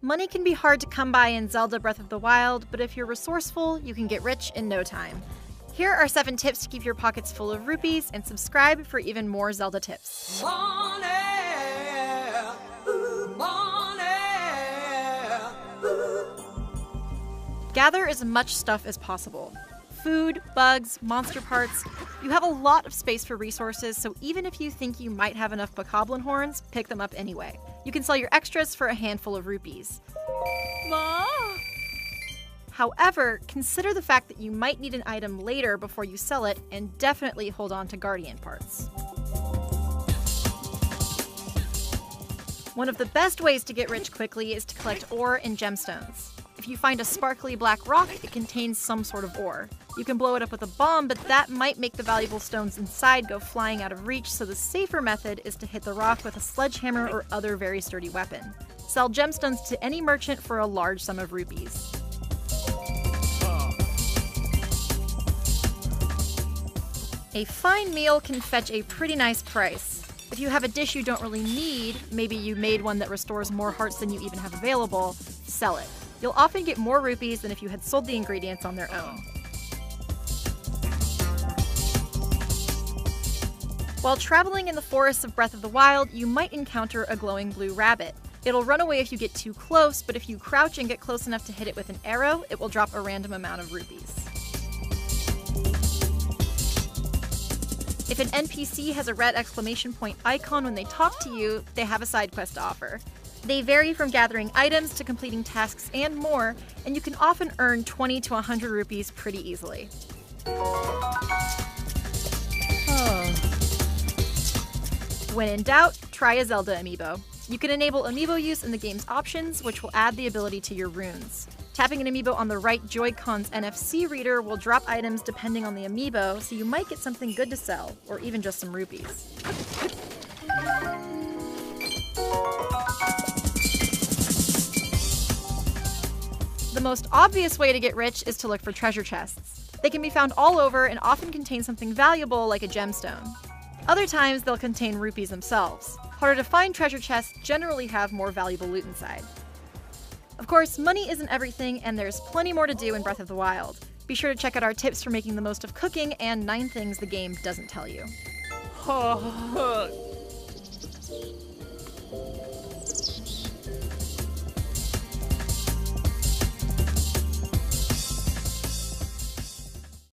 Money can be hard to come by in Zelda Breath of the Wild, but if you're resourceful, you can get rich in no time. Here are 7 tips to keep your pockets full of rupees, and subscribe for even more Zelda tips. Money, money, Gather as much stuff as possible. Food, bugs, monster parts. You have a lot of space for resources, so even if you think you might have enough bokoblin horns, pick them up anyway. You can sell your extras for a handful of rupees. Ma? However, consider the fact that you might need an item later before you sell it, and definitely hold on to guardian parts. One of the best ways to get rich quickly is to collect ore and gemstones. If you find a sparkly black rock, it contains some sort of ore. You can blow it up with a bomb, but that might make the valuable stones inside go flying out of reach, so the safer method is to hit the rock with a sledgehammer or other very sturdy weapon. Sell gemstones to any merchant for a large sum of rupees. A fine meal can fetch a pretty nice price. If you have a dish you don't really need, maybe you made one that restores more hearts than you even have available, sell it. You'll often get more rupees than if you had sold the ingredients on their own. While traveling in the forests of Breath of the Wild, you might encounter a glowing blue rabbit. It'll run away if you get too close, but if you crouch and get close enough to hit it with an arrow, it will drop a random amount of rupees. If an NPC has a red exclamation point icon when they talk to you, they have a side quest to offer. They vary from gathering items to completing tasks and more, and you can often earn 20 to 100 rupees pretty easily. When in doubt, try a Zelda amiibo. You can enable amiibo use in the game's options, which will add the ability to your runes. Tapping an amiibo on the right Joy-Con's NFC reader will drop items depending on the amiibo, so you might get something good to sell, or even just some rupees. The most obvious way to get rich is to look for treasure chests. They can be found all over and often contain something valuable like a gemstone. Other times they'll contain rupees themselves. Harder to find treasure chests generally have more valuable loot inside. Of course, money isn't everything, and there's plenty more to do in Breath of the Wild. Be sure to check out our tips for making the most of cooking and 9 things the game doesn't tell you.